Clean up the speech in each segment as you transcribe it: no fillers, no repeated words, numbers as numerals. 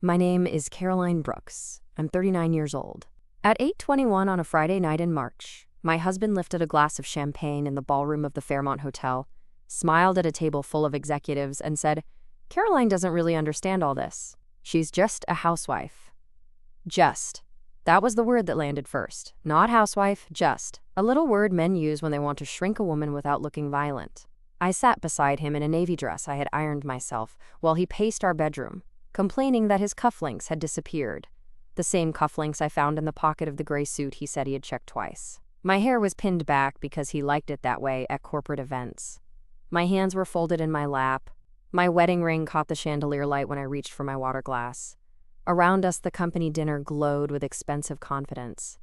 My name is Caroline Brooks. I'm 39 years old. At 8:21 on a Friday night in March, my husband lifted a glass of champagne in the ballroom of the Fairmont Hotel, smiled at a table full of executives, and said, "Caroline doesn't really understand all this. She's just a housewife." Just. That was the word that landed first. Not housewife, just. A little word men use when they want to shrink a woman without looking violent. I sat beside him in a navy dress I had ironed myself while he paced our bedroom, complaining that his cufflinks had disappeared. The same cufflinks I found in the pocket of the gray suit he said he had checked twice. My hair was pinned back because he liked it that way at corporate events. My hands were folded in my lap. My wedding ring caught the chandelier light when I reached for my water glass. Around us, the company dinner glowed with expensive confidence.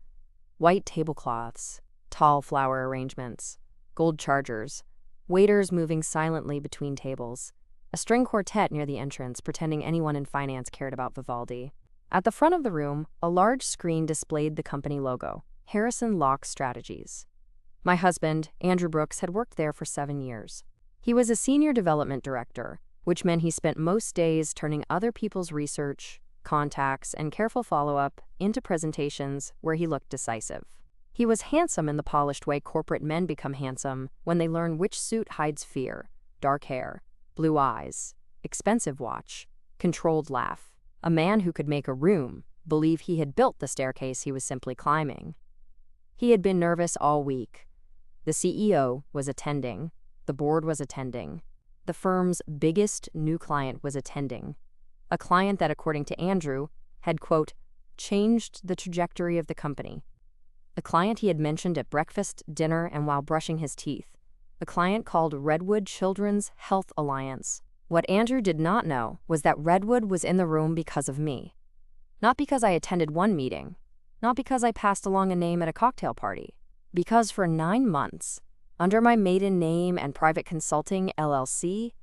White tablecloths, tall flower arrangements, gold chargers, waiters moving silently between tables, a string quartet near the entrance pretending anyone in finance cared about Vivaldi. At the front of the room, a large screen displayed the company logo, Harrison Locke Strategies. My husband, Andrew Brooks, had worked there for 7 years. He was a senior development director, which meant he spent most days turning other people's research, contacts, and careful follow-up into presentations where he looked decisive. He was handsome in the polished way corporate men become handsome when they learn which suit hides fear: dark hair, blue eyes, expensive watch, controlled laugh. A man who could make a room believe he had built the staircase he was simply climbing. He had been nervous all week. The CEO was attending. The board was attending. The firm's biggest new client was attending. A client that, according to Andrew, had, quote, changed the trajectory of the company. A client he had mentioned at breakfast, dinner, and while brushing his teeth. A client called Redwood Children's Health Alliance. What Andrew did not know was that Redwood was in the room because of me. Not because I attended one meeting. Not because I passed along a name at a cocktail party. Because for 9 months, under my maiden name and private consulting LLC,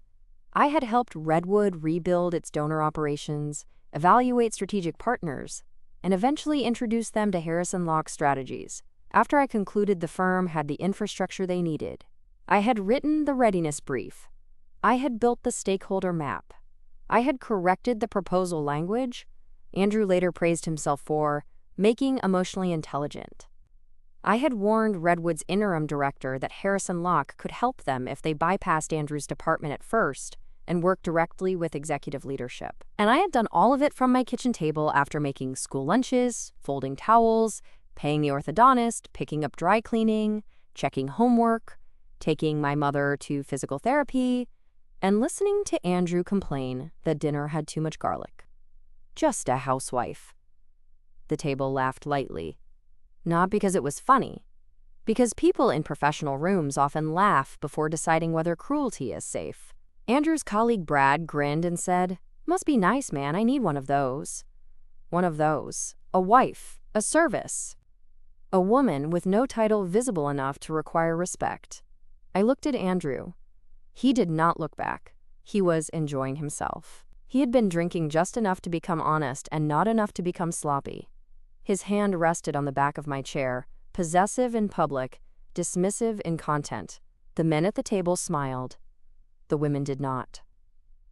I had helped Redwood rebuild its donor operations, evaluate strategic partners, and eventually introduce them to Harrison Locke Strategies. After I concluded the firm had the infrastructure they needed, I had written the readiness brief. I had built the stakeholder map. I had corrected the proposal language. Andrew later praised himself for making emotionally intelligent. I had warned Redwood's interim director that Harrison Locke could help them if they bypassed Andrew's department at first and worked directly with executive leadership. And I had done all of it from my kitchen table after making school lunches, folding towels, paying the orthodontist, picking up dry cleaning, checking homework, taking my mother to physical therapy, and listening to Andrew complain that dinner had too much garlic. Just a housewife. The table laughed lightly. Not because it was funny, because people in professional rooms often laugh before deciding whether cruelty is safe. Andrew's colleague Brad grinned and said, "Must be nice, man. I need one of those." One of those. A wife. A service. A woman with no title visible enough to require respect. I looked at Andrew. He did not look back. He was enjoying himself. He had been drinking just enough to become honest and not enough to become sloppy. His hand rested on the back of my chair, possessive in public, dismissive in content. The men at the table smiled. The women did not.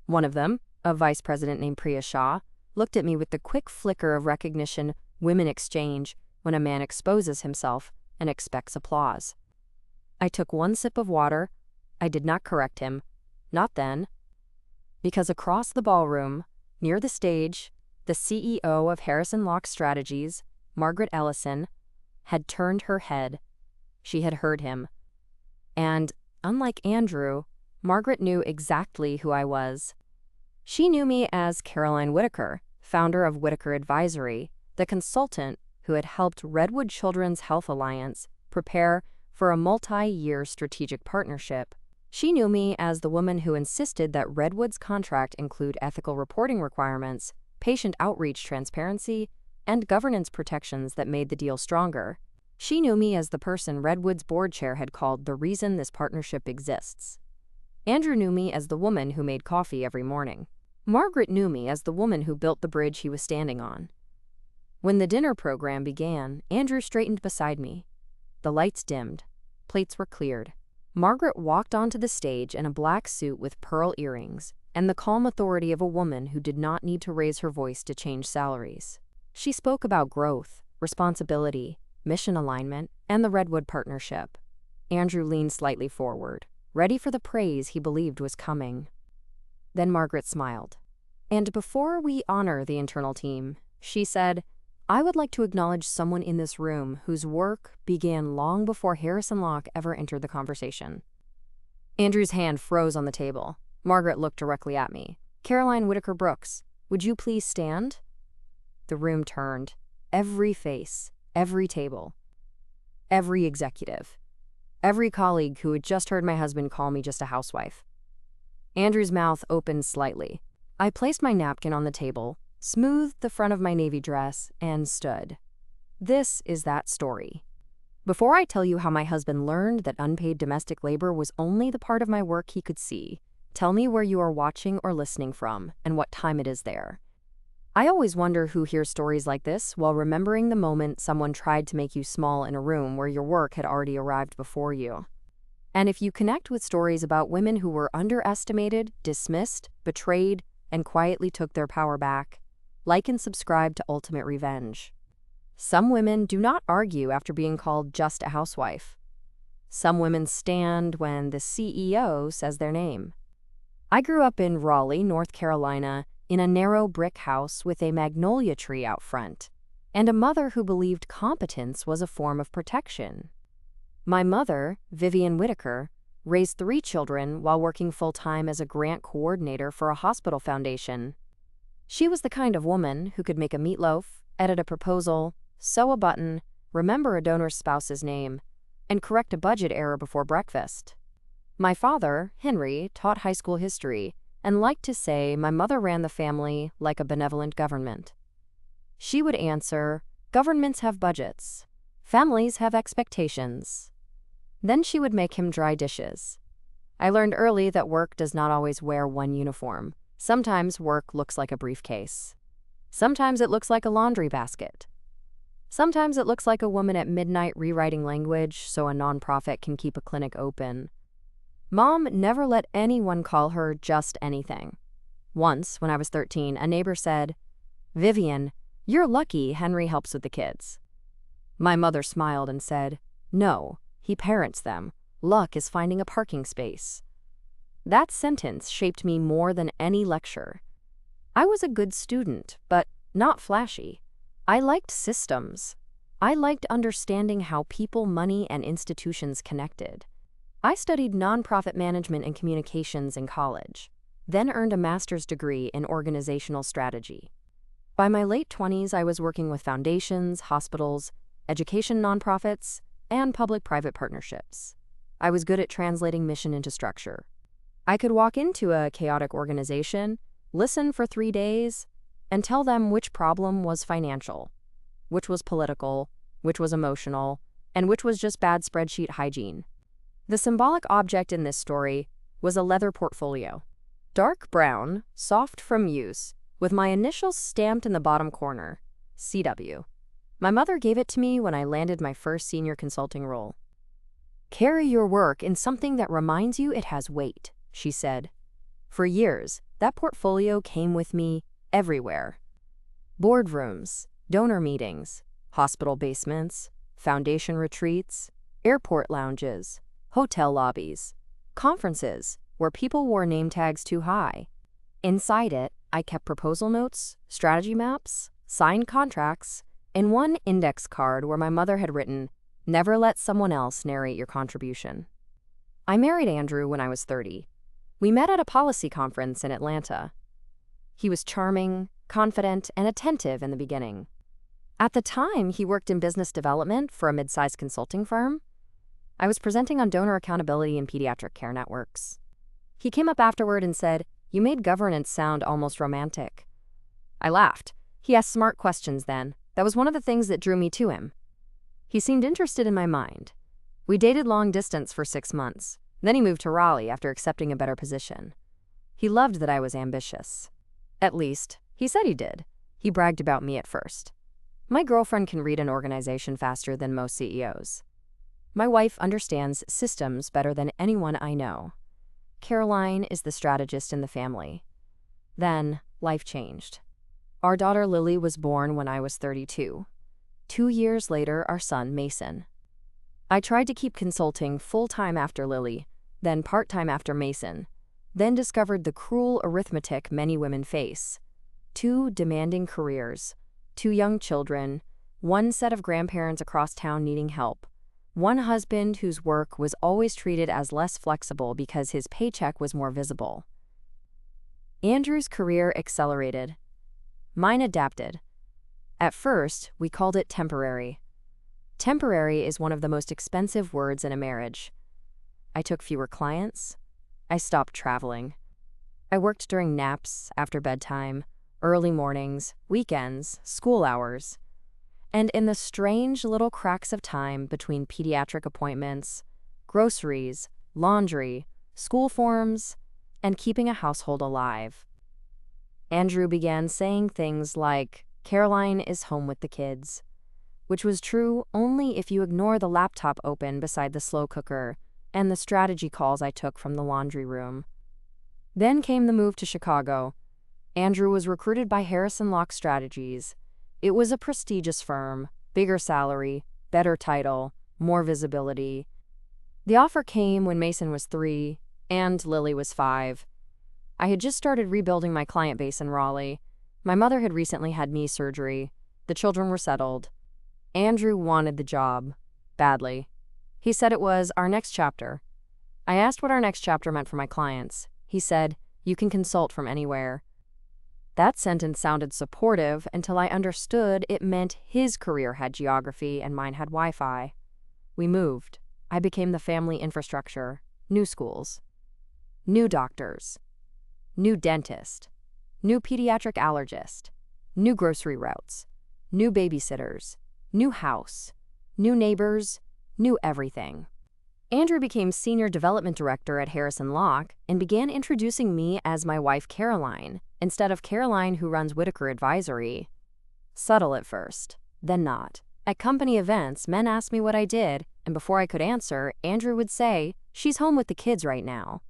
One of them, a vice president named Priya Shah, looked at me with the quick flicker of recognition women exchange when a man exposes himself and expects applause. I took one sip of water. I did not correct him. Not then. Because across the ballroom, near the stage, the CEO of Harrison Locke Strategies, Margaret Ellison, had turned her head. She had heard him. And, unlike Andrew, Margaret knew exactly who I was. She knew me as Caroline Whitaker, founder of Whitaker Advisory, the consultant who had helped Redwood Children's Health Alliance prepare for a multi-year strategic partnership. She knew me as the woman who insisted that Redwood's contract include ethical reporting requirements, patient outreach transparency, and governance protections that made the deal stronger. She knew me as the person Redwood's board chair had called the reason this partnership exists. Andrew knew me as the woman who made coffee every morning. Margaret knew me as the woman who built the bridge he was standing on. When the dinner program began, Andrew straightened beside me. The lights dimmed. Plates were cleared. Margaret walked onto the stage in a black suit with pearl earrings, and the calm authority of a woman who did not need to raise her voice to change salaries. She spoke about growth, responsibility, mission alignment, and the Redwood partnership. Andrew leaned slightly forward, ready for the praise he believed was coming. Then Margaret smiled. "And before we honor the internal team," she said, "I would like to acknowledge someone in this room whose work began long before Harrison Locke ever entered the conversation." Andrew's hand froze on the table. Margaret looked directly at me. "Caroline Whitaker Brooks, would you please stand?" The room turned. Every face, every table, every executive, every colleague who had just heard my husband call me just a housewife. Andrew's mouth opened slightly. I placed my napkin on the table, smoothed the front of my navy dress, and stood. This is that story. Before I tell you how my husband learned that unpaid domestic labor was only the part of my work he could see, tell me where you are watching or listening from and what time it is there. I always wonder who hears stories like this while remembering the moment someone tried to make you small in a room where your work had already arrived before you. And if you connect with stories about women who were underestimated, dismissed, betrayed, and quietly took their power back, like and subscribe to Ultimate Revenge. Some women do not argue after being called just a housewife. Some women stand when the CEO says their name. I grew up in Raleigh, North Carolina, in a narrow brick house with a magnolia tree out front, and a mother who believed competence was a form of protection. My mother, Vivian Whitaker, raised 3 children while working full-time as a grant coordinator for a hospital foundation. She was the kind of woman who could make a meatloaf, edit a proposal, sew a button, remember a donor's spouse's name, and correct a budget error before breakfast. My father, Henry, taught high school history and liked to say my mother ran the family like a benevolent government. She would answer, "Governments have budgets. Families have expectations." Then she would make him dry dishes. I learned early that work does not always wear one uniform. Sometimes work looks like a briefcase. Sometimes it looks like a laundry basket. Sometimes it looks like a woman at midnight rewriting language so a nonprofit can keep a clinic open. Mom never let anyone call her just anything. Once, when I was 13, a neighbor said, "Vivian, you're lucky Henry helps with the kids." My mother smiled and said, "No, he parents them. Luck is finding a parking space." That sentence shaped me more than any lecture. I was a good student, but not flashy. I liked systems. I liked understanding how people, money, and institutions connected. I studied nonprofit management and communications in college, then earned a master's degree in organizational strategy. By my late 20s, I was working with foundations, hospitals, education nonprofits, and public-private partnerships. I was good at translating mission into structure. I could walk into a chaotic organization, listen for 3 days, and tell them which problem was financial, which was political, which was emotional, and which was just bad spreadsheet hygiene. The symbolic object in this story was a leather portfolio. Dark brown, soft from use, with my initials stamped in the bottom corner, CW. My mother gave it to me when I landed my first senior consulting role. "Carry your work in something that reminds you it has weight," she said. For years, that portfolio came with me everywhere. Boardrooms, donor meetings, hospital basements, foundation retreats, airport lounges, hotel lobbies, conferences where people wore name tags too high. Inside it, I kept proposal notes, strategy maps, signed contracts, and one index card where my mother had written, "Never let someone else narrate your contribution." I married Andrew when I was 30. We met at a policy conference in Atlanta. He was charming, confident, and attentive in the beginning. At the time, he worked in business development for a mid-sized consulting firm. I was presenting on donor accountability in pediatric care networks. He came up afterward and said, "You made governance sound almost romantic." I laughed. He asked smart questions then. That was one of the things that drew me to him. He seemed interested in my mind. We dated long distance for 6 months. Then he moved to Raleigh after accepting a better position. He loved that I was ambitious. At least, he said he did. He bragged about me at first. My girlfriend can read an organization faster than most CEOs. My wife understands systems better than anyone I know. Caroline is the strategist in the family. Then, life changed. Our daughter Lily was born when I was 32. 2 years later, our son Mason. I tried to keep consulting full-time after Lily, then part-time after Mason, then discovered the cruel arithmetic many women face. 2 demanding careers, 2 young children, 1 set of grandparents across town needing help, 1 husband whose work was always treated as less flexible because his paycheck was more visible. Andrew's career accelerated. Mine adapted. At first, we called it temporary. Temporary is one of the most expensive words in a marriage. I took fewer clients. I stopped traveling. I worked during naps, after bedtime, early mornings, weekends, school hours. And in the strange little cracks of time between pediatric appointments, groceries, laundry, school forms, and keeping a household alive, Andrew began saying things like, "Caroline is home with the kids," which was true only if you ignore the laptop open beside the slow cooker and the strategy calls I took from the laundry room. Then came the move to Chicago. Andrew was recruited by Harrison Locke Strategies. It was a prestigious firm, bigger salary, better title, more visibility. The offer came when Mason was 3 and Lily was 5. I had just started rebuilding my client base in Raleigh. My mother had recently had knee surgery. The children were settled. Andrew wanted the job, badly. He said it was our next chapter. I asked what our next chapter meant for my clients. He said, "You can consult from anywhere." That sentence sounded supportive until I understood it meant his career had geography and mine had Wi-Fi. We moved. I became the family infrastructure, new schools, new doctors, new dentist, new pediatric allergist, new grocery routes, new babysitters, new house, new neighbors, new everything. Andrew became Senior Development Director at Harrison Locke and began introducing me as my wife Caroline, instead of Caroline who runs Whitaker Advisory. Subtle at first, then not. At company events, men asked me what I did, and before I could answer, Andrew would say, "She's home with the kids right now."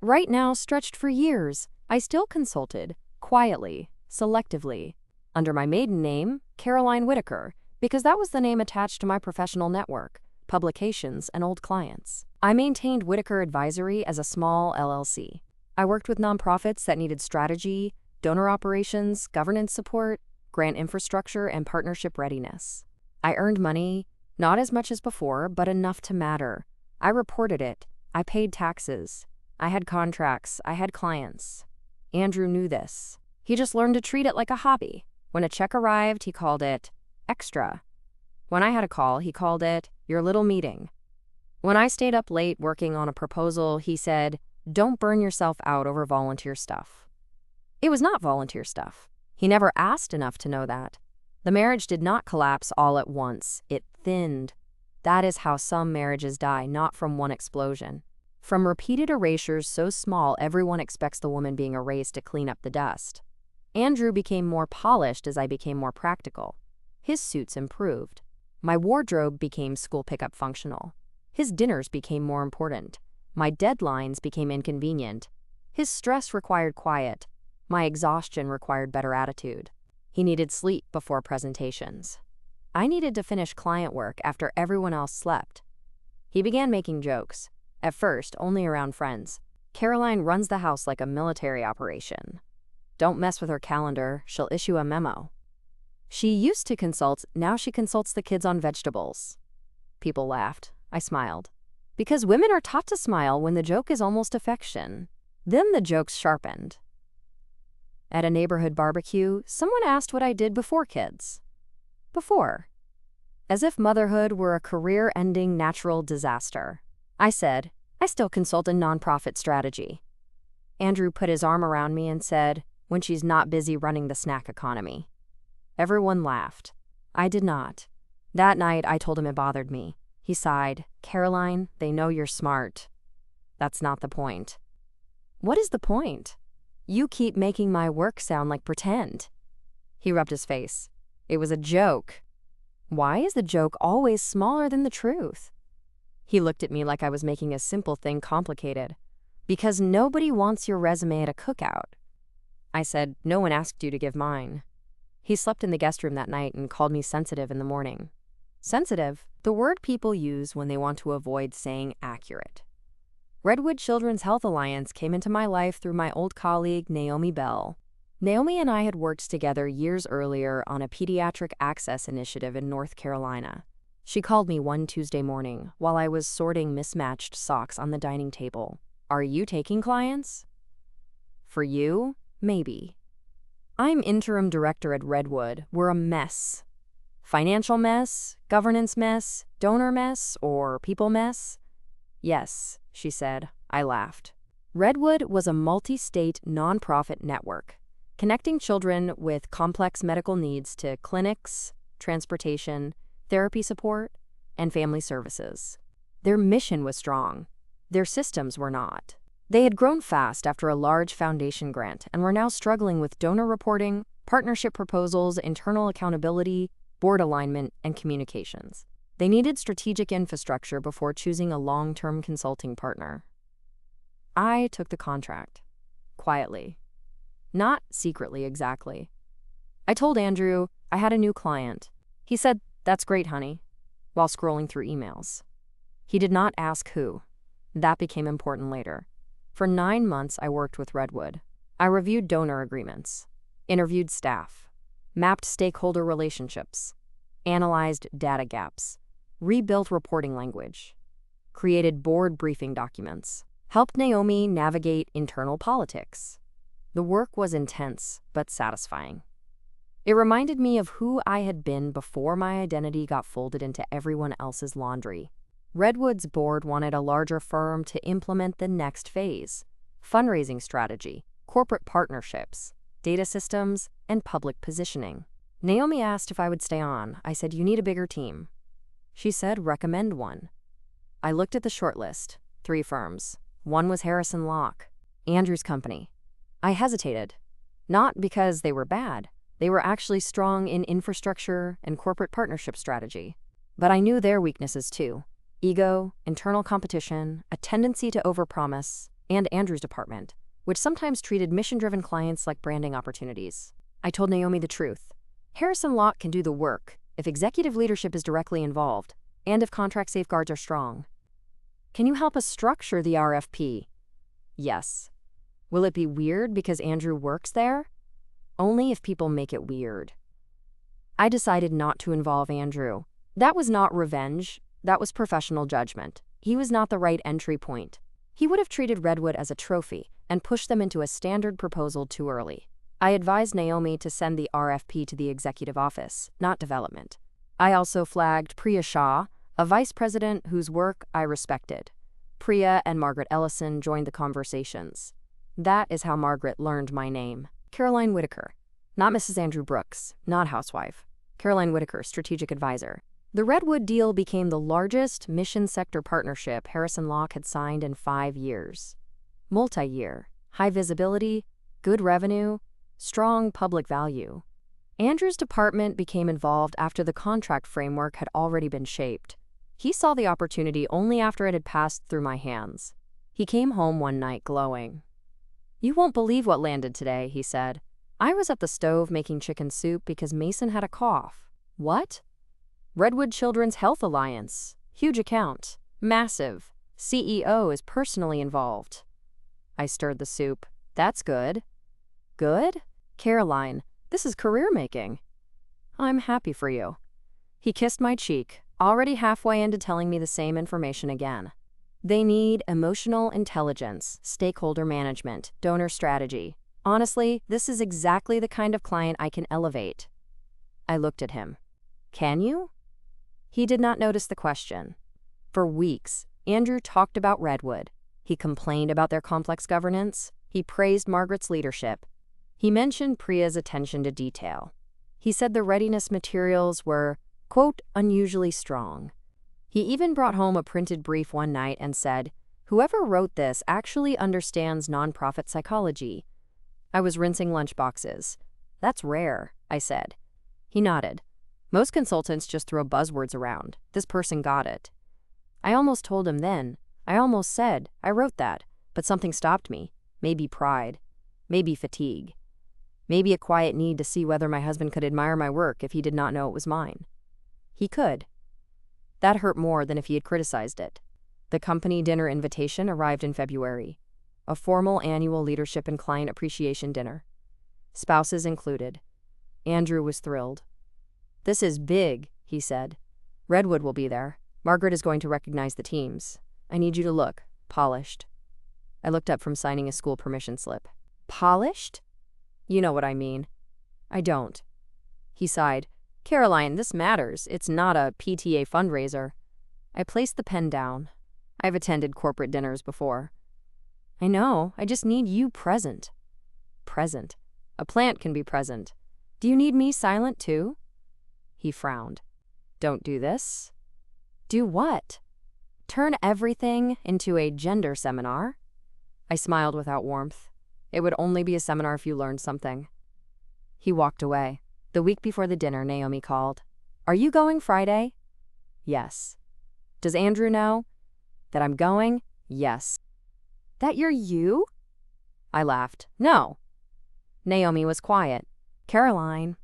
Right now stretched for years. I still consulted, quietly, selectively, under my maiden name, Caroline Whitaker, because that was the name attached to my professional network, publications, and old clients. I maintained Whitaker Advisory as a small LLC. I worked with nonprofits that needed strategy, donor operations, governance support, grant infrastructure, and partnership readiness. I earned money, not as much as before, but enough to matter. I reported it. I paid taxes. I had contracts. I had clients. Andrew knew this. He just learned to treat it like a hobby. When a check arrived, he called it extra. When I had a call, he called it your little meeting. When I stayed up late working on a proposal, he said, "Don't burn yourself out over volunteer stuff." It was not volunteer stuff. He never asked enough to know that. The marriage did not collapse all at once. It thinned. That is how some marriages die, not from one explosion. From repeated erasures so small everyone expects the woman being erased to clean up the dust. Andrew became more polished as I became more practical. His suits improved. My wardrobe became school pickup functional. His dinners became more important. My deadlines became inconvenient. His stress required quiet. My exhaustion required better attitude. He needed sleep before presentations. I needed to finish client work after everyone else slept. He began making jokes, at first only around friends. "Caroline runs the house like a military operation. Don't mess with her calendar, she'll issue a memo. She used to consult, now she consults the kids on vegetables." People laughed. I smiled. Because women are taught to smile when the joke is almost affection. Then the jokes sharpened. At a neighborhood barbecue, someone asked what I did before kids. Before. As if motherhood were a career-ending natural disaster. I said, "I still consult in nonprofit strategy." Andrew put his arm around me and said, "When she's not busy running the snack economy." Everyone laughed. I did not. That night, I told him it bothered me. He sighed, "Caroline, they know you're smart." "That's not the point." "What is the point?" "You keep making my work sound like pretend." He rubbed his face. "It was a joke." "Why is the joke always smaller than the truth?" He looked at me like I was making a simple thing complicated. Because nobody wants your resume at a cookout. I said, no one asked you to give mine. He slept in the guest room that night and called me sensitive in the morning. Sensitive, the word people use when they want to avoid saying accurate. Redwood Children's Health Alliance came into my life through my old colleague, Naomi Bell. Naomi and I had worked together years earlier on a pediatric access initiative in North Carolina. She called me one Tuesday morning while I was sorting mismatched socks on the dining table. Are you taking clients? For you? Maybe. I'm interim director at Redwood. We're a mess. Financial mess, governance mess, donor mess, or people mess? Yes, she said. I laughed. Redwood was a multi-state nonprofit network, connecting children with complex medical needs to clinics, transportation, therapy support, and family services. Their mission was strong. Their systems were not. They had grown fast after a large foundation grant and were now struggling with donor reporting, partnership proposals, internal accountability, board alignment, and communications. They needed strategic infrastructure before choosing a long-term consulting partner. I took the contract. Quietly. Not secretly, exactly. I told Andrew I had a new client. He said, "That's great, honey," while scrolling through emails. He did not ask who. That became important later. For 9 months, I worked with Redwood. I reviewed donor agreements, interviewed staff, mapped stakeholder relationships, analyzed data gaps, rebuilt reporting language, created board briefing documents, helped Naomi navigate internal politics. The work was intense, but satisfying. It reminded me of who I had been before my identity got folded into everyone else's laundry. Redwood's board wanted a larger firm to implement the next phase: fundraising strategy, corporate partnerships, data systems, and public positioning. Naomi asked if I would stay on. I said, "You need a bigger team." She said, "Recommend one." I looked at the shortlist. 3 firms. One was Harrison Locke, Andrew's company. I hesitated. Not because they were bad. They were actually strong in infrastructure and corporate partnership strategy. But I knew their weaknesses too: ego, internal competition, a tendency to overpromise, and Andrew's department, which sometimes treated mission-driven clients like branding opportunities. I told Naomi the truth. Harrison Locke can do the work if executive leadership is directly involved and if contract safeguards are strong. Can you help us structure the RFP? Yes. Will it be weird because Andrew works there? Only if people make it weird. I decided not to involve Andrew. That was not revenge. That was professional judgment. He was not the right entry point. He would have treated Redwood as a trophy and pushed them into a standard proposal too early. I advised Naomi to send the RFP to the executive office, not development. I also flagged Priya Shah, a vice president whose work I respected. Priya and Margaret Ellison joined the conversations. That is how Margaret learned my name. Caroline Whitaker. Not Mrs. Andrew Brooks, not Housewife. Caroline Whitaker, strategic advisor. The Redwood deal became the largest mission sector partnership Harrison Locke had signed in 5 years. Multi-year, high visibility, good revenue, strong public value. Andrew's department became involved after the contract framework had already been shaped. He saw the opportunity only after it had passed through my hands. He came home one night glowing. "You won't believe what landed today," he said. "I was at the stove making chicken soup because Mason had a cough." "What?" "Redwood Children's Health Alliance. Huge account. Massive. CEO is personally involved." I stirred the soup. "That's good." "Good? Caroline, this is career-making." "I'm happy for you." He kissed my cheek, already halfway into telling me the same information again. They need emotional intelligence, stakeholder management, donor strategy. Honestly, this is exactly the kind of client I can elevate. I looked at him. "Can you?" He did not notice the question. For weeks, Andrew talked about Redwood. He complained about their complex governance. He praised Margaret's leadership. He mentioned Priya's attention to detail. He said the readiness materials were, quote, unusually strong. He even brought home a printed brief one night and said, "Whoever wrote this actually understands nonprofit psychology." I was rinsing lunchboxes. "That's rare," I said. He nodded. "Most consultants just throw buzzwords around. This person got it." I almost told him then. I almost said, "I wrote that," But something stopped me. Maybe pride. Maybe fatigue. Maybe a quiet need to see whether my husband could admire my work if he did not know it was mine. He could. That hurt more than if he had criticized it. The company dinner invitation arrived in February. A formal annual leadership and client appreciation dinner. Spouses included. Andrew was thrilled. "This is big," he said. "Redwood will be there. Margaret is going to recognize the teams. I need you to look polished." I looked up from signing a school permission slip. "Polished?" "You know what I mean." "I don't." He sighed. "Caroline, this matters. It's not a PTA fundraiser." I placed the pen down. I've attended corporate dinners before. "I know. I just need you present." "Present? A plant can be present. Do you need me silent too?" He frowned. "Don't do this." "Do what?" "Turn everything into a gender seminar." I smiled without warmth. It would only be a seminar if you learned something. He walked away. The week before the dinner, Naomi called. "Are you going Friday?" "Yes." "Does Andrew know?" "That I'm going?" "Yes." "That you're you?" I laughed. "No." Naomi was quiet. "Caroline."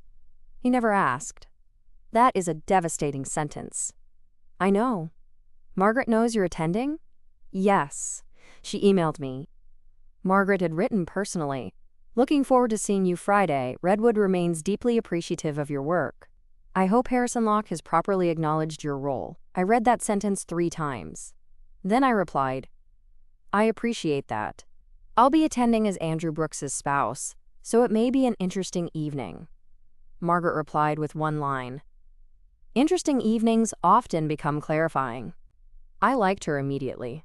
He never asked. "That is a devastating sentence." "I know." "Margaret knows you're attending?" "Yes. She emailed me." Margaret had written personally. "Looking forward to seeing you Friday. Redwood remains deeply appreciative of your work. I hope Harrison Locke has properly acknowledged your role." I read that sentence 3 times. Then I replied, "I appreciate that. I'll be attending as Andrew Brooks's spouse, so it may be an interesting evening." Margaret replied with 1 line. "Interesting evenings often become clarifying." I liked her immediately.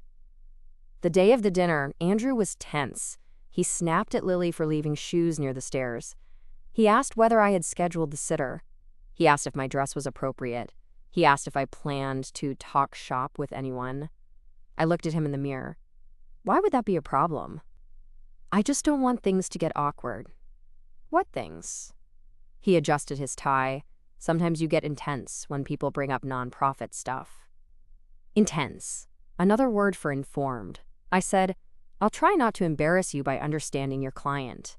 The day of the dinner, Andrew was tense. He snapped at Lily for leaving shoes near the stairs. He asked whether I had scheduled the sitter. He asked if my dress was appropriate. He asked if I planned to talk shop with anyone. I looked at him in the mirror. Why would that be a problem? "I just don't want things to get awkward." "What things?" He adjusted his tie. "Sometimes you get intense when people bring up nonprofit stuff." Intense. Another word for informed. I said, "I'll try not to embarrass you by understanding your client."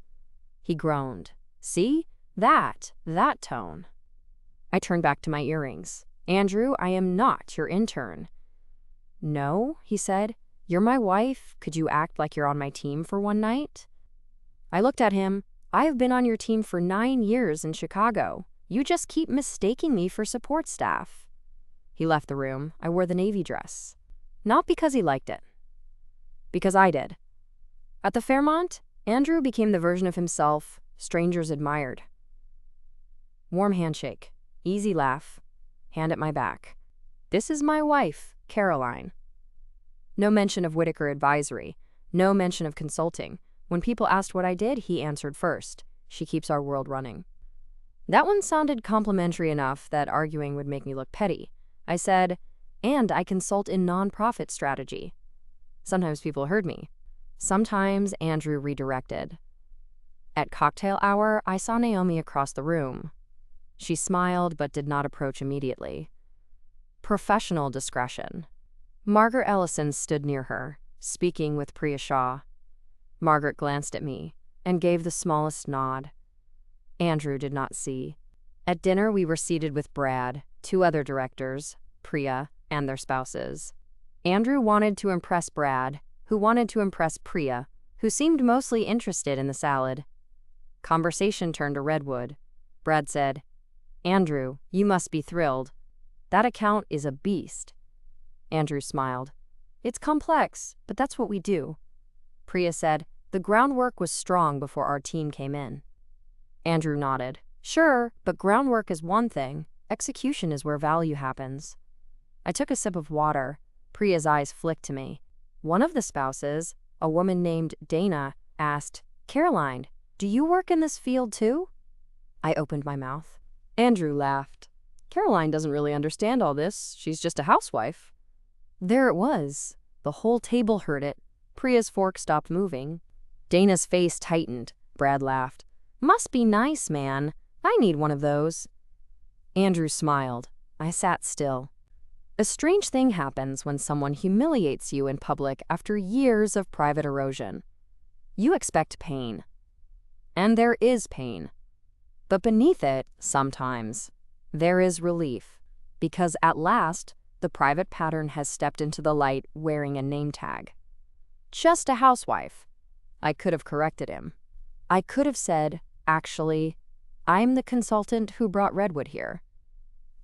He groaned. "See? That tone." I turned back to my earrings. "Andrew, I am not your intern." "No," he said. "You're my wife. Could you act like you're on my team for one night?" I looked at him. "I have been on your team for 9 years in Chicago. You just keep mistaking me for support staff." He left the room. I wore the navy dress. Not because he liked it. Because I did. At the Fairmont, Andrew became the version of himself strangers admired. Warm handshake. Easy laugh. Hand at my back. "This is my wife, Caroline." No mention of Whitaker Advisory. No mention of consulting. When people asked what I did, he answered first. "She keeps our world running." That one sounded complimentary enough that arguing would make me look petty. I said, "And I consult in nonprofit strategy." Sometimes people heard me. Sometimes Andrew redirected. At cocktail hour, I saw Naomi across the room. She smiled but did not approach immediately. Professional discretion. Margaret Ellison stood near her, speaking with Priya Shah. Margaret glanced at me and gave the smallest nod. Andrew did not see. At dinner, we were seated with Brad, 2 other directors, Priya, and their spouses. Andrew wanted to impress Brad, who wanted to impress Priya, who seemed mostly interested in the salad. Conversation turned to Redwood. Brad said, "Andrew, you must be thrilled. That account is a beast." Andrew smiled. "It's complex, but that's what we do." Priya said, "The groundwork was strong before our team came in." Andrew nodded. "Sure, but groundwork is one thing. Execution is where value happens." I took a sip of water. Priya's eyes flicked to me. One of the spouses, a woman named Dana, asked, "Caroline, do you work in this field too?" I opened my mouth. Andrew laughed. "Caroline doesn't really understand all this. She's just a housewife." There it was. The whole table heard it. Priya's fork stopped moving. Dana's face tightened. Brad laughed. "Must be nice, man. I need one of those." Andrew smiled. I sat still. A strange thing happens when someone humiliates you in public after years of private erosion. You expect pain. And there is pain. But beneath it, sometimes, there is relief. Because at last, the private pattern has stepped into the light wearing a name tag. Just a housewife. I could have corrected him. I could have said, actually, I'm the consultant who brought Redwood here.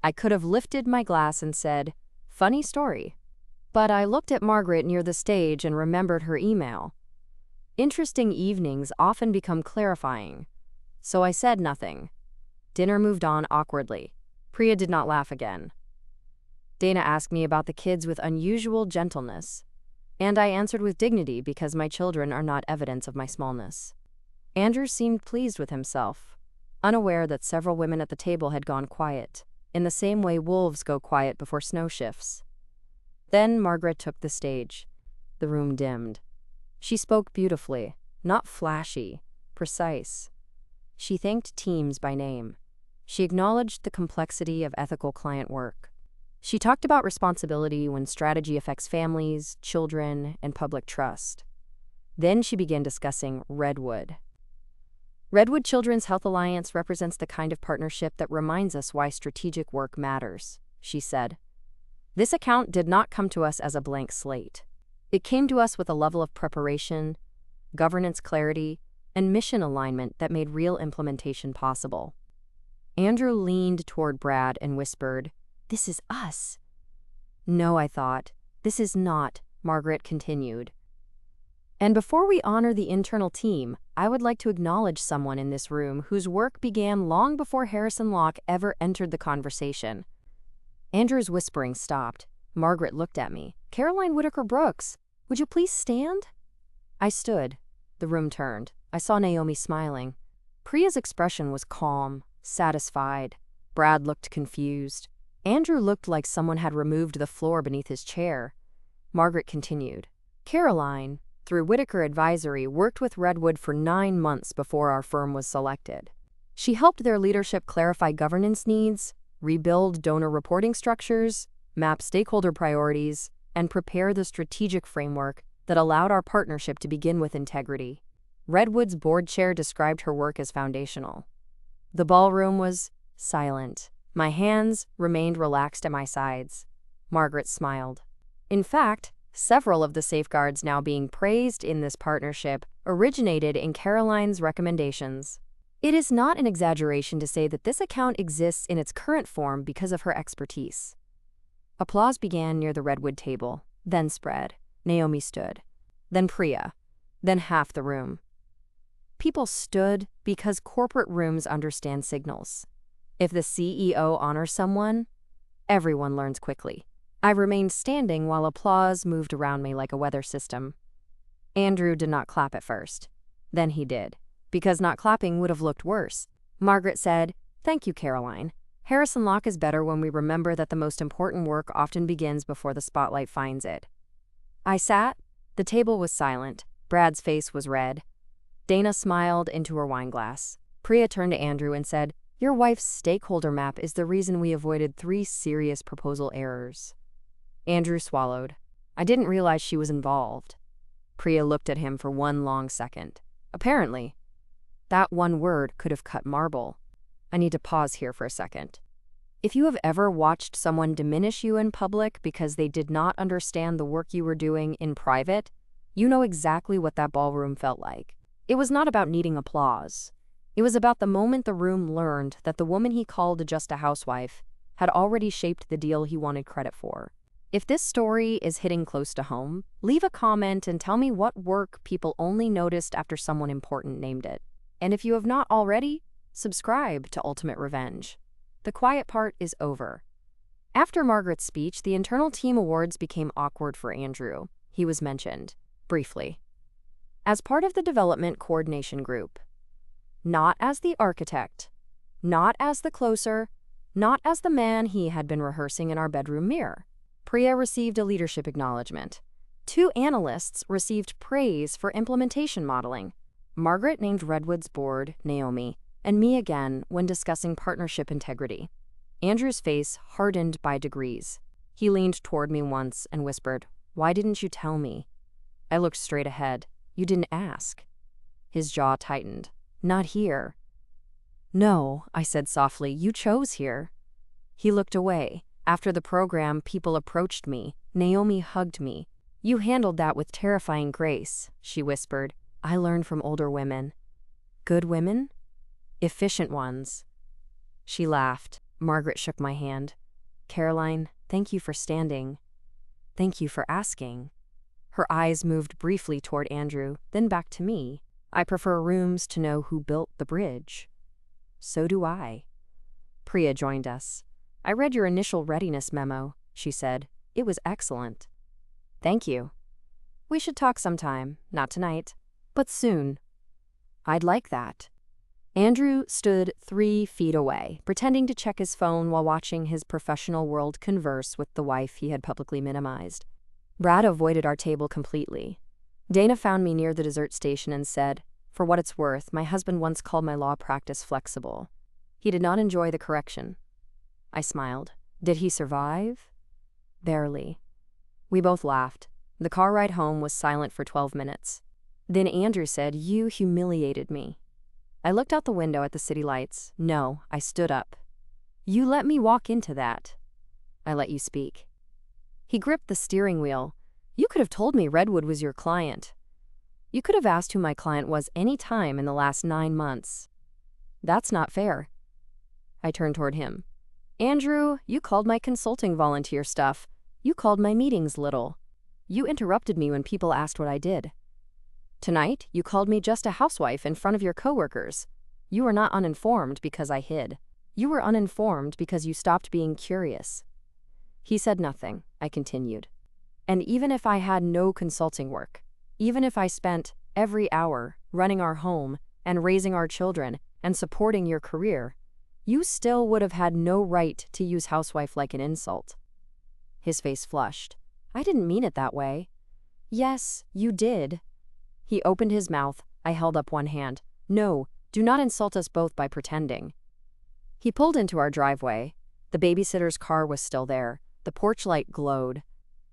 I could have lifted my glass and said, funny story. But I looked at Margaret near the stage and remembered her email. Interesting evenings often become clarifying. So I said nothing. Dinner moved on awkwardly. Priya did not laugh again. Dana asked me about the kids with unusual gentleness, and I answered with dignity because my children are not evidence of my smallness. Andrew seemed pleased with himself, unaware that several women at the table had gone quiet, in the same way wolves go quiet before snow shifts. Then Margaret took the stage. The room dimmed. She spoke beautifully, not flashy, precise. She thanked teams by name. She acknowledged the complexity of ethical client work. She talked about responsibility when strategy affects families, children, and public trust. Then she began discussing Redwood. Redwood Children's Health Alliance represents the kind of partnership that reminds us why strategic work matters, she said. This account did not come to us as a blank slate. It came to us with a level of preparation, governance clarity, and mission alignment that made real implementation possible. Andrew leaned toward Brad and whispered, "This is us." "No," I thought. "This is not," Margaret continued. "And before we honor the internal team, I would like to acknowledge someone in this room whose work began long before Harrison Locke ever entered the conversation." Andrew's whispering stopped. Margaret looked at me. "Caroline Whitaker Brooks, would you please stand?" I stood. The room turned. I saw Naomi smiling. Priya's expression was calm, satisfied. Brad looked confused. Andrew looked like someone had removed the floor beneath his chair. Margaret continued. "Caroline, through Whitaker Advisory, worked with Redwood for 9 months before our firm was selected. She helped their leadership clarify governance needs, rebuild donor reporting structures, map stakeholder priorities, and prepare the strategic framework that allowed our partnership to begin with integrity." Redwood's board chair described her work as foundational. The ballroom was silent. My hands remained relaxed at my sides. Margaret smiled. In fact, several of the safeguards now being praised in this partnership originated in Caroline's recommendations. It is not an exaggeration to say that this account exists in its current form because of her expertise. Applause began near the Redwood table, then spread. Naomi stood. Then Priya. Then half the room. People stood because corporate rooms understand signals. If the CEO honors someone, everyone learns quickly. I remained standing while applause moved around me like a weather system. Andrew did not clap at first. Then he did, because not clapping would have looked worse. Margaret said, "Thank you, Caroline. Harrison Locke is better when we remember that the most important work often begins before the spotlight finds it." I sat. The table was silent. Brad's face was red. Dana smiled into her wine glass. Priya turned to Andrew and said, "Your wife's stakeholder map is the reason we avoided 3 serious proposal errors." Andrew swallowed. I didn't realize she was involved. Priya looked at him for one long second. Apparently, that one word could have cut marble. I need to pause here for a second. If you have ever watched someone diminish you in public because they did not understand the work you were doing in private, you know exactly what that ballroom felt like. It was not about needing applause. It was about the moment the room learned that the woman he called just a housewife had already shaped the deal he wanted credit for. If this story is hitting close to home, leave a comment and tell me what work people only noticed after someone important named it. And if you have not already, subscribe to Ultimate Revenge. The quiet part is over. After Margaret's speech, the internal team awards became awkward for Andrew. He was mentioned, briefly, as part of the development coordination group. Not as the architect, not as the closer, not as the man he had been rehearsing in our bedroom mirror. Priya received a leadership acknowledgement. 2 analysts received praise for implementation modeling. Margaret named Redwood's board Naomi, and me again when discussing partnership integrity. Andrew's face hardened by degrees. He leaned toward me once and whispered, "Why didn't you tell me?" I looked straight ahead. "You didn't ask." His jaw tightened. "Not here." "No," I said softly, "you chose here." He looked away. "After the program, people approached me. Naomi hugged me." "You handled that with terrifying grace," she whispered. "I learned from older women." "Good women?" "Efficient ones." She laughed. Margaret shook my hand. "Caroline, thank you for standing. Thank you for asking." Her eyes moved briefly toward Andrew, then back to me. "I prefer rooms to know who built the bridge." "So do I." Priya joined us. "I read your initial readiness memo," she said. "It was excellent." "Thank you. We should talk sometime, not tonight, but soon." "I'd like that." Andrew stood 3 feet away, pretending to check his phone while watching his professional world converse with the wife he had publicly minimized. Brad avoided our table completely. Dana found me near the dessert station and said, "For what it's worth, my husband once called my law practice flexible." He did not enjoy the correction. I smiled. "Did he survive?" "Barely." We both laughed. The car ride home was silent for 12 minutes. Then Andrew said, "You humiliated me." I looked out the window at the city lights. No, I stood up. "You let me walk into that." "I let you speak." He gripped the steering wheel. "You could have told me Redwood was your client. You could have asked who my client was any time in the last 9 months. That's not fair." I turned toward him. "Andrew, you called my consulting volunteer stuff. You called my meetings little. You interrupted me when people asked what I did. Tonight, you called me just a housewife in front of your coworkers. You were not uninformed because I hid. You were uninformed because you stopped being curious." He said nothing. I continued. "And even if I had no consulting work, even if I spent every hour running our home and raising our children and supporting your career, you still would have had no right to use housewife like an insult." His face flushed. "I didn't mean it that way." "Yes, you did." He opened his mouth. I held up one hand. "No, do not insult us both by pretending." He pulled into our driveway. The babysitter's car was still there. The porch light glowed.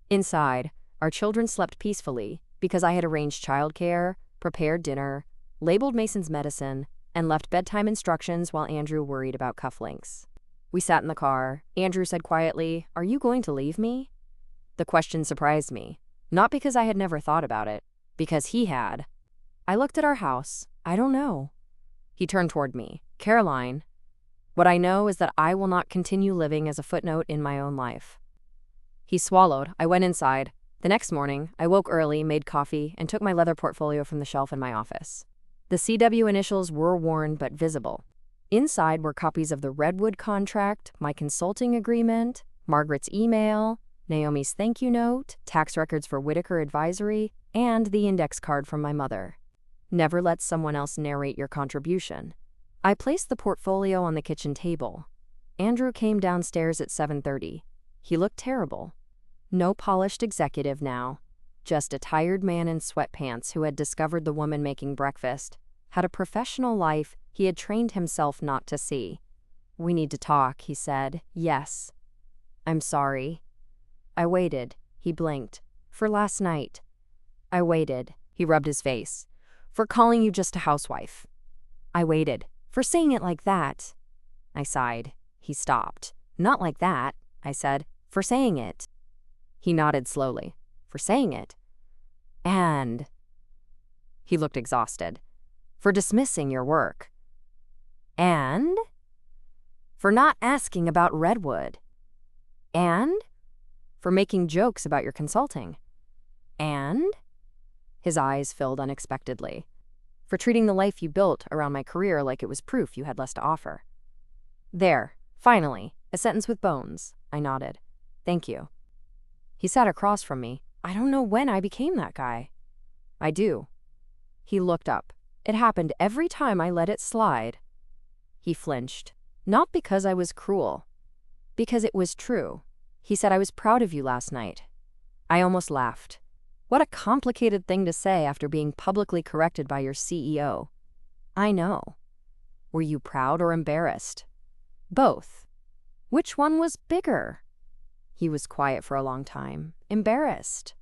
Inside, our children slept peacefully because I had arranged childcare, prepared dinner, labeled Mason's medicine, and left bedtime instructions while Andrew worried about cufflinks. We sat in the car. Andrew said quietly, "Are you going to leave me?" The question surprised me, not because I had never thought about it, because he had. I looked at our house. "I don't know." He turned toward me. "Caroline, what I know is that I will not continue living as a footnote in my own life." He swallowed. I went inside. The next morning, I woke early, made coffee, and took my leather portfolio from the shelf in my office. The CW initials were worn but visible. Inside were copies of the Redwood contract, my consulting agreement, Margaret's email, Naomi's thank you note, tax records for Whitaker Advisory, and the index card from my mother. Never let someone else narrate your contribution. I placed the portfolio on the kitchen table. Andrew came downstairs at 7:30. He looked terrible. No polished executive now, just a tired man in sweatpants who had discovered the woman making breakfast, had a professional life he had trained himself not to see. "We need to talk," he said. "Yes." "I'm sorry." I waited. He blinked. "For last night." I waited. He rubbed his face. "For calling you just a housewife." I waited. "For saying it like that." I sighed. He stopped. "Not like that," I said. "For saying it." He nodded slowly. "For saying it." "And?" He looked exhausted. "For dismissing your work." "And?" "For not asking about Redwood." "And?" "For making jokes about your consulting." "And?" His eyes filled unexpectedly. "For treating the life you built around my career like it was proof you had less to offer." "There, finally, a sentence with bones." I nodded. "Thank you." He sat across from me. "I don't know when I became that guy." "I do." He looked up. "It happened every time I let it slide." He flinched. "Not because I was cruel. Because it was true." He said, "I was proud of you last night." I almost laughed. What a complicated thing to say after being publicly corrected by your CEO. "I know." "Were you proud or embarrassed?" "Both." "Which one was bigger?" He was quiet for a long time, embarrassed.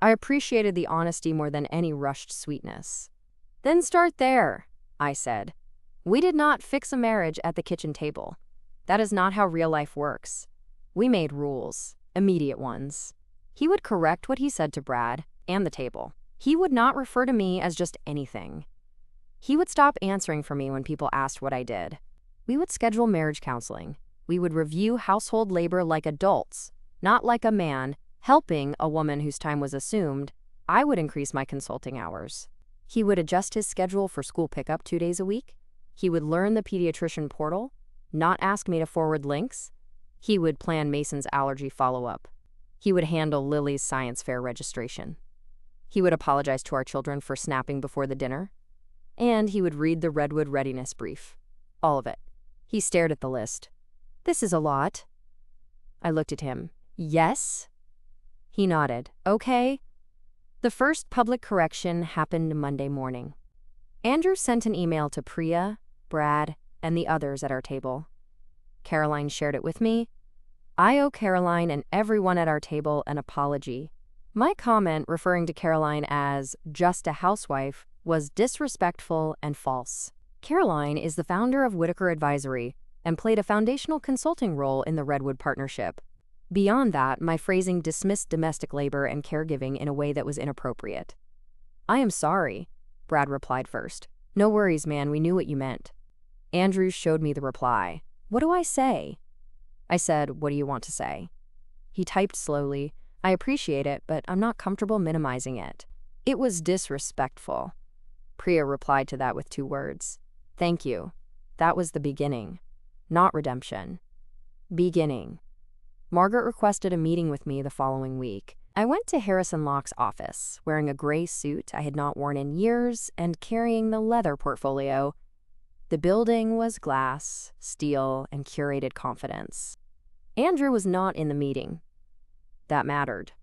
I appreciated the honesty more than any rushed sweetness. "Then start there," I said. "We did not fix a marriage at the kitchen table. That is not how real life works. We made rules, immediate ones." He would correct what he said to Brad and the table. He would not refer to me as just anything. He would stop answering for me when people asked what I did. We would schedule marriage counseling. We would review household labor like adults, not like a man helping a woman whose time was assumed. I would increase my consulting hours. He would adjust his schedule for school pickup 2 days a week. He would learn the pediatrician portal, not ask me to forward links. He would plan Mason's allergy follow-up. He would handle Lily's science fair registration. He would apologize to our children for snapping before the dinner. And he would read the Redwood readiness brief. All of it. He stared at the list. "This is a lot." I looked at him. "Yes?" He nodded. "Okay." The first public correction happened Monday morning. Andrew sent an email to Priya, Brad, and the others at our table. Caroline shared it with me. I owe Caroline and everyone at our table an apology. My comment referring to Caroline as just a housewife was disrespectful and false. Caroline is the founder of Whitaker Advisory and played a foundational consulting role in the Redwood partnership. Beyond that, my phrasing dismissed domestic labor and caregiving in a way that was inappropriate. "I am sorry," Brad replied first. "No worries, man, we knew what you meant." Andrew showed me the reply. "What do I say?" I said, "What do you want to say?" He typed slowly. "I appreciate it, but I'm not comfortable minimizing it. It was disrespectful." Priya replied to that with 2 words. "Thank you. That was the beginning. Not redemption. Beginning." Margaret requested a meeting with me the following week. I went to Harrison Locke's office, wearing a gray suit I had not worn in years and carrying the leather portfolio. The building was glass, steel, and curated confidence. Andrew was not in the meeting. That mattered.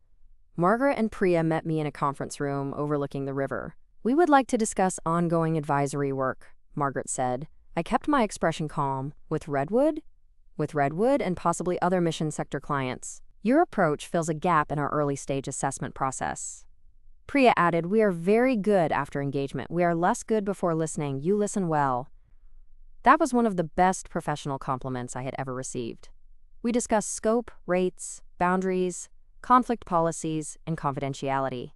Margaret and Priya met me in a conference room overlooking the river. "We would like to discuss ongoing advisory work," Margaret said. I kept my expression calm. "With Redwood?" "With Redwood and possibly other mission sector clients. Your approach fills a gap in our early stage assessment process." Priya added, "We are very good after engagement. We are less good before listening. You listen well." That was one of the best professional compliments I had ever received. We discussed scope, rates, boundaries, conflict policies, and confidentiality.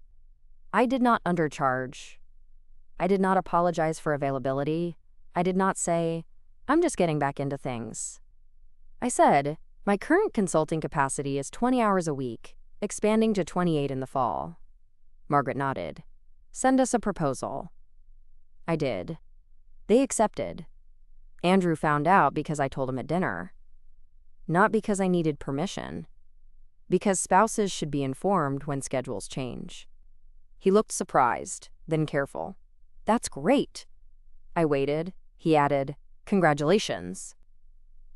I did not undercharge. I did not apologize for availability. I did not say, "I'm just getting back into things." I said, "My current consulting capacity is 20 hours a week, expanding to 28 in the fall." Margaret nodded. "Send us a proposal." I did. They accepted. Andrew found out because I told him at dinner. Not because I needed permission. Because spouses should be informed when schedules change. He looked surprised, then careful. "That's great." I waited. He added, "Congratulations."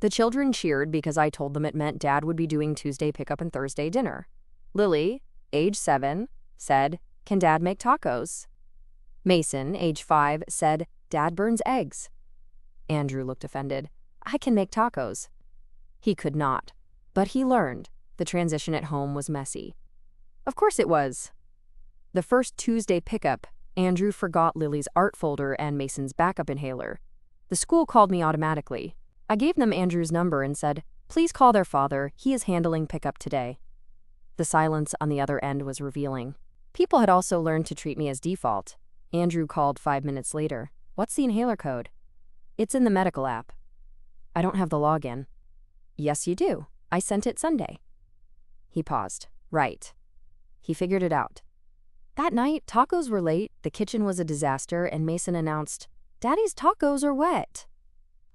The children cheered because I told them it meant Dad would be doing Tuesday pickup and Thursday dinner. Lily, age 7, said, "Can Dad make tacos?" Mason, age 5, said, "Dad burns eggs." Andrew looked offended. "I can make tacos." He could not, but he learned. The transition at home was messy. Of course it was. The first Tuesday pickup, Andrew forgot Lily's art folder and Mason's backup inhaler. The school called me automatically. I gave them Andrew's number and said, "Please call their father. He is handling pickup today." The silence on the other end was revealing. People had also learned to treat me as default. Andrew called 5 minutes later. "What's the inhaler code?" "It's in the medical app." "I don't have the login." "Yes, you do. I sent it Sunday." He paused. "Right." He figured it out. That night, tacos were late, the kitchen was a disaster, and Mason announced, "Daddy's tacos are wet."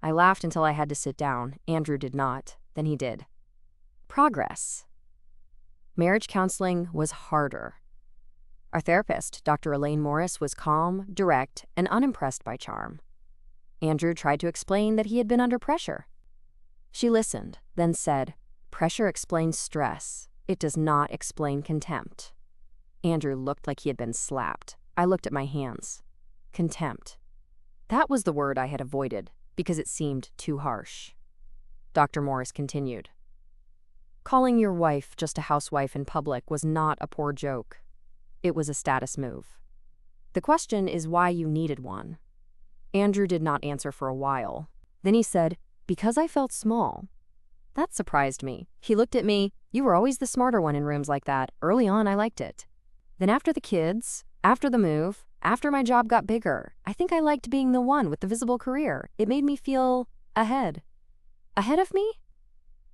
I laughed until I had to sit down. Andrew did not. Then he did. Progress. Marriage counseling was harder. Our therapist, Dr. Elaine Morris, was calm, direct, and unimpressed by charm. Andrew tried to explain that he had been under pressure. She listened, then said, "Pressure explains stress. It does not explain contempt." Andrew looked like he had been slapped. I looked at my hands. Contempt. That was the word I had avoided because it seemed too harsh. Dr. Morris continued. Calling your wife just a housewife in public was not a poor joke. It was a status move. The question is why you needed one. Andrew did not answer for a while. Then he said, "Because I felt small." That surprised me. He looked at me. "You were always the smarter one in rooms like that. Early on, I liked it. Then after the kids, after the move, after my job got bigger, I think I liked being the one with the visible career. It made me feel ahead." Ahead of me?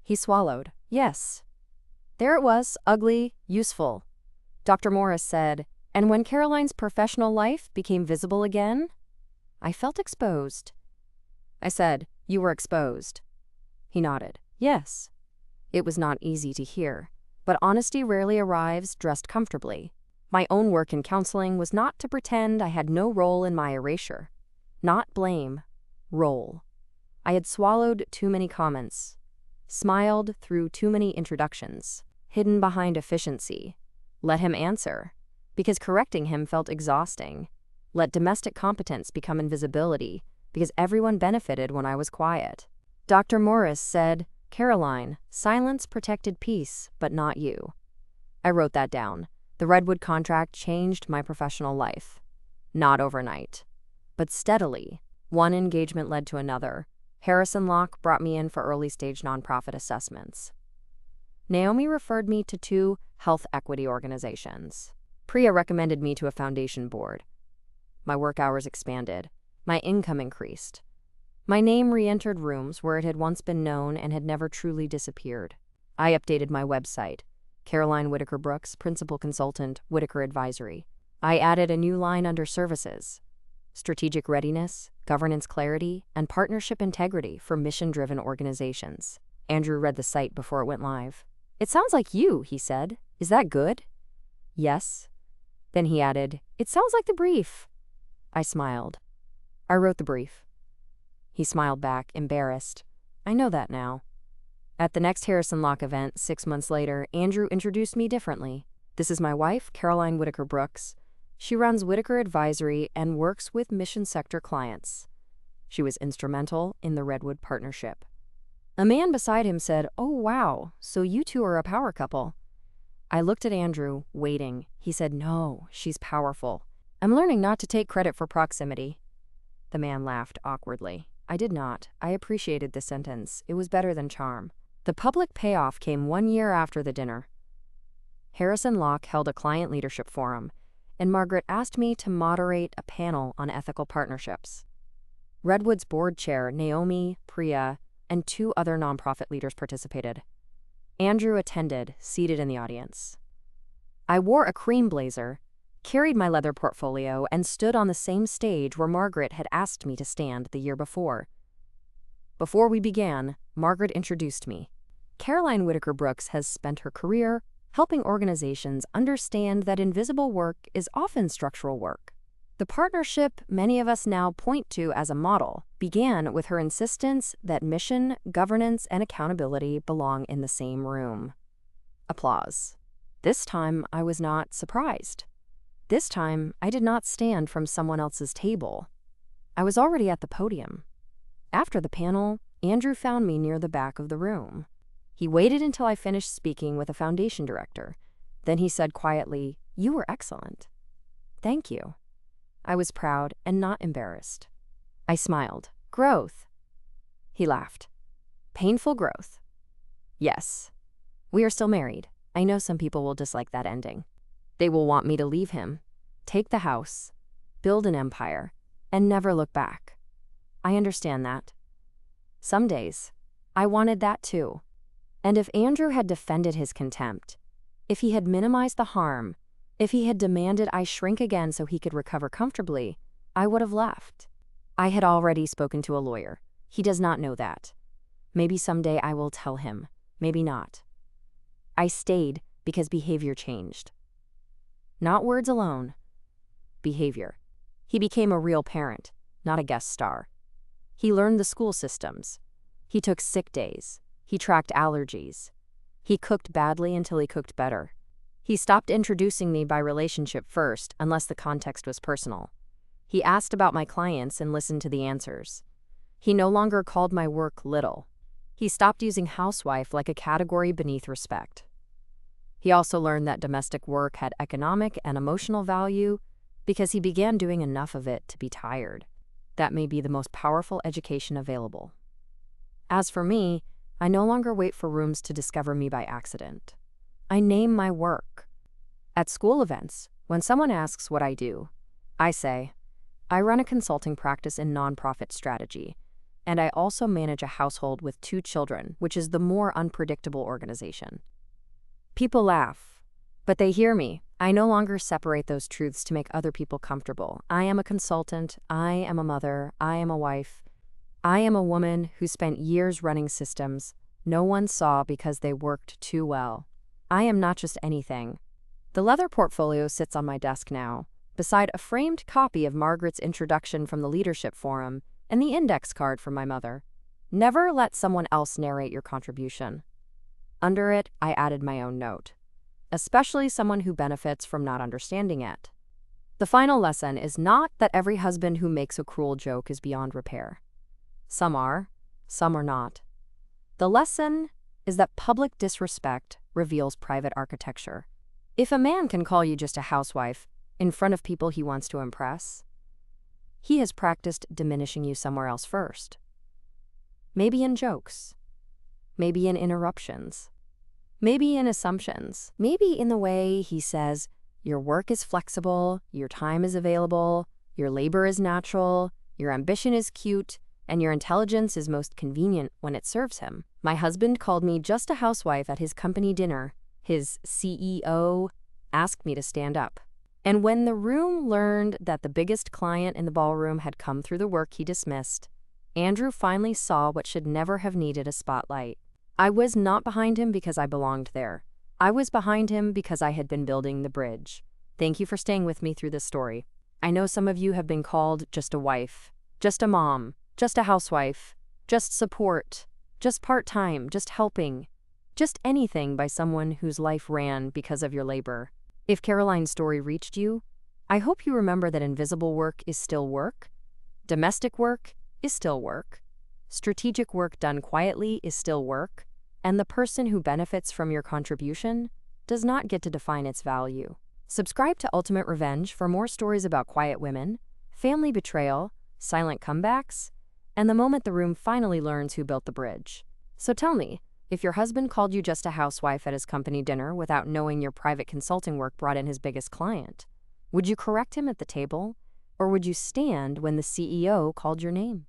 He swallowed. Yes. There it was, ugly, useful. Dr. Morris said, "And when Caroline's professional life became visible again, I felt exposed." I said, "You were exposed." He nodded. Yes. It was not easy to hear, but honesty rarely arrives dressed comfortably. My own work in counseling was not to pretend I had no role in my erasure. Not blame. Role. I had swallowed too many comments, smiled through too many introductions, hidden behind efficiency. Let him answer, because correcting him felt exhausting. Let domestic competence become invisibility, because everyone benefited when I was quiet. Dr. Morris said, "Caroline, silence protected peace, but not you." I wrote that down. The Redwood contract changed my professional life. Not overnight, but steadily. One engagement led to another. Harrison Locke brought me in for early-stage nonprofit assessments. Naomi referred me to 2 health equity organizations. Priya recommended me to a foundation board. My work hours expanded. My income increased. My name re-entered rooms where it had once been known and had never truly disappeared. I updated my website. Caroline Whitaker Brooks, Principal Consultant, Whitaker Advisory. I added a new line under services: strategic readiness, governance clarity, and partnership integrity for mission-driven organizations. Andrew read the site before it went live. "It sounds like you," he said. "Is that good?" "Yes." Then he added, "It sounds like the brief." I smiled. "I wrote the brief." He smiled back, embarrassed. "I know that now." At the next Harrison Locke event, 6 months later, Andrew introduced me differently. "This is my wife, Caroline Whitaker Brooks. She runs Whitaker Advisory and works with mission sector clients. She was instrumental in the Redwood partnership." A man beside him said, "Oh, wow, so you two are a power couple." I looked at Andrew, waiting. He said, "No, she's powerful. I'm learning not to take credit for proximity." The man laughed awkwardly. I did not. I appreciated the sentence. It was better than charm. The public payoff came 1 year after the dinner. Harrison Locke held a client leadership forum, and Margaret asked me to moderate a panel on ethical partnerships. Redwood's board chair, Naomi, Priya, and 2 other nonprofit leaders participated. Andrew attended, seated in the audience. I wore a cream blazer, carried my leather portfolio, and stood on the same stage where Margaret had asked me to stand the year before. Before we began, Margaret introduced me. Caroline Whitaker Brooks has spent her career helping organizations understand that invisible work is often structural work. The partnership many of us now point to as a model began with her insistence that mission, governance, and accountability belong in the same room. Applause. This time, I was not surprised. This time, I did not stand from someone else's table. I was already at the podium. After the panel, Andrew found me near the back of the room. He waited until I finished speaking with a foundation director. Then he said quietly, "You were excellent." "Thank you." I was proud and not embarrassed. I smiled. "Growth." He laughed. "Painful growth." "Yes. We are still married. I know some people will dislike that ending. They will want me to leave him, take the house, build an empire, and never look back. I understand that. Some days, I wanted that too. And if Andrew had defended his contempt, if he had minimized the harm, if he had demanded I shrink again so he could recover comfortably, I would have left. I had already spoken to a lawyer. He does not know that. Maybe someday I will tell him, maybe not. I stayed because behavior changed. Not words alone. Behavior. He became a real parent, not a guest star. He learned the school systems. He took sick days. He tracked allergies. He cooked badly until he cooked better. He stopped introducing me by relationship first, unless the context was personal. He asked about my clients and listened to the answers. He no longer called my work little. He stopped using housewife like a category beneath respect. He also learned that domestic work had economic and emotional value because he began doing enough of it to be tired. That may be the most powerful education available. As for me, I no longer wait for rooms to discover me by accident. I name my work. At school events, when someone asks what I do, I say, I run a consulting practice in nonprofit strategy, and I also manage a household with 2 children, which is the more unpredictable organization. People laugh, but they hear me. I no longer separate those truths to make other people comfortable. I am a consultant, I am a mother, I am a wife. I am a woman who spent years running systems no one saw because they worked too well. I am not just anything. The leather portfolio sits on my desk now, beside a framed copy of Margaret's introduction from the Leadership Forum and the index card from my mother. Never let someone else narrate your contribution. Under it, I added my own note, especially someone who benefits from not understanding it. The final lesson is not that every husband who makes a cruel joke is beyond repair. Some are not. The lesson is that public disrespect reveals private architecture. If a man can call you just a housewife in front of people he wants to impress, he has practiced diminishing you somewhere else first. Maybe in jokes. Maybe in interruptions. Maybe in assumptions. Maybe in the way he says, your work is flexible, your time is available, your labor is natural, your ambition is cute, and your intelligence is most convenient when it serves him. My husband called me just a housewife at his company dinner. His CEO asked me to stand up. And when the room learned that the biggest client in the ballroom had come through the work he dismissed, Andrew finally saw what should never have needed a spotlight. I was not behind him because I belonged there. I was behind him because I had been building the bridge. Thank you for staying with me through this story. I know some of you have been called just a wife, just a mom, just a housewife, just support, just part-time, just helping, just anything by someone whose life ran because of your labor. If Caroline's story reached you, I hope you remember that invisible work is still work, domestic work is still work, strategic work done quietly is still work, and the person who benefits from your contribution does not get to define its value. Subscribe to Ultimate Revenge for more stories about quiet women, family betrayal, silent comebacks, and the moment the room finally learns who built the bridge. So tell me, if your husband called you just a housewife at his company dinner without knowing your private consulting work brought in his biggest client, would you correct him at the table, or would you stand when the CEO called your name?